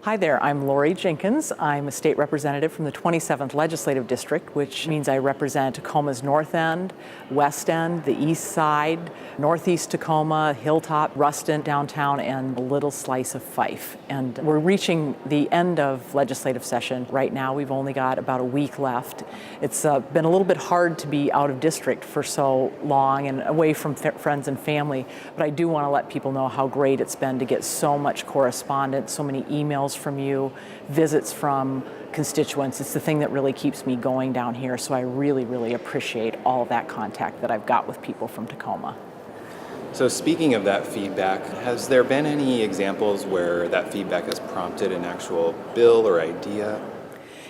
Hi there, I'm Lori Jinkins. I'm a state representative from the 27th Legislative District, which means I represent Tacoma's North End, West End, the East Side, Northeast Tacoma, Hilltop, Ruston, downtown, and a little slice of Fife. And we're reaching the end of legislative session right now. We've only got about a week left. It's been a little bit hard to be out of district for so long and away from friends and family, but I do want to let people know how great it's been to get so much correspondence, so many emails from you, visits from constituents. It's the thing that really keeps me going down here, so I really, really appreciate all of that contact that I've got with people from Tacoma. So speaking of that feedback, has there been any examples where that feedback has prompted an actual bill or idea?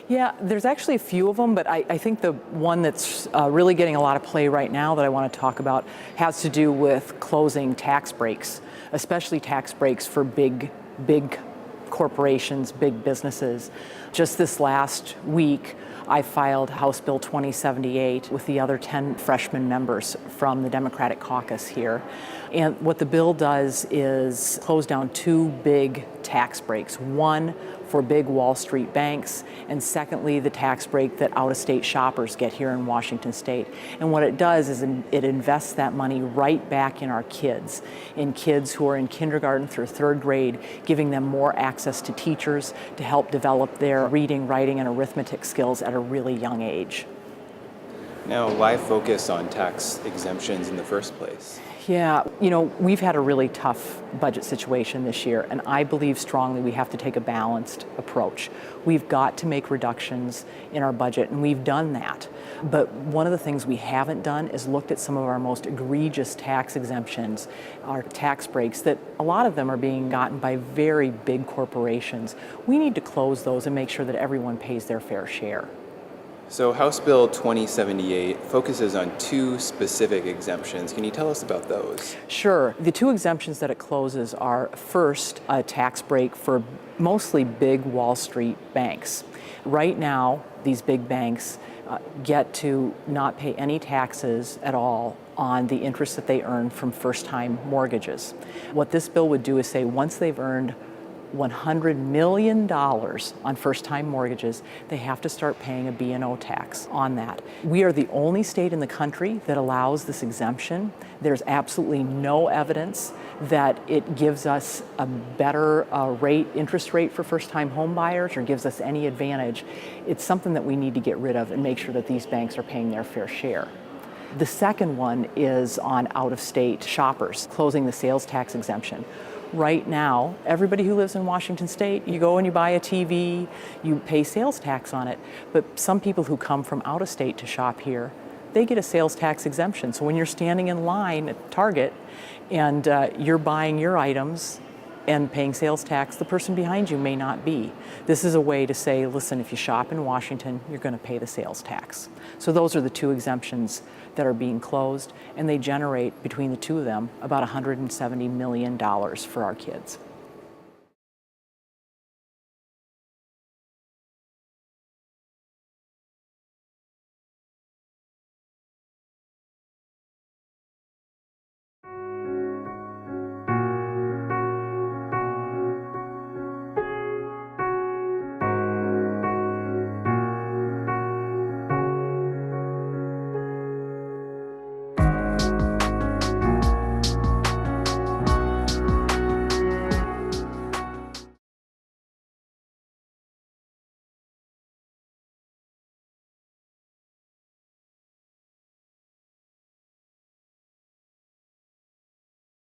Yeah, there's actually a few of them, but I think the one that's really getting a lot of play right now that I want to talk about has to do with closing tax breaks, especially tax breaks for big corporations, big businesses. Just this last week, I filed House Bill 2078 with the other 10 freshman members from the Democratic caucus here. And what the bill does is close down two big tax breaks. One for big Wall Street banks, and secondly, the tax break that out-of-state shoppers get here in Washington State. And what it does is it invests that money right back in our kids, in kids who are in kindergarten through third grade, giving them more access to teachers to help develop their reading, writing, and arithmetic skills at a really young age. Now, why focus on tax exemptions in the first place? Yeah, we've had a really tough budget situation this year, and I believe strongly we have to take a balanced approach. We've got to make reductions in our budget, and we've done that. But one of the things we haven't done is looked at some of our most egregious tax exemptions, our tax breaks, that a lot of them are being gotten by very big corporations. We need to close those and make sure that everyone pays their fair share. So House Bill 2078 focuses on two specific exemptions. Can you tell us about those? Sure. The two exemptions that it closes are, first, a tax break for mostly big Wall Street banks. Right now, these big banks get to not pay any taxes at all on the interest that they earn from first-time mortgages. What this bill would do is say once they've earned $100 million on first-time mortgages, they have to start paying a B&O tax on that. We are the only state in the country that allows this exemption. There's absolutely no evidence that it gives us a better interest rate for first-time home buyers or gives us any advantage. It's something that we need to get rid of and make sure that these banks are paying their fair share. The second one is on out-of-state shoppers, closing the sales tax exemption. Right now, everybody who lives in Washington State, you go and you buy a TV, you pay sales tax on it. But some people who come from out of state to shop here, they get a sales tax exemption. So when you're standing in line at Target and you're buying your items and paying sales tax, the person behind you may not be. This is a way to say, listen, if you shop in Washington, you're going to pay the sales tax. So those are the two exemptions that are being closed, and they generate, between the two of them, about $170 million for our kids.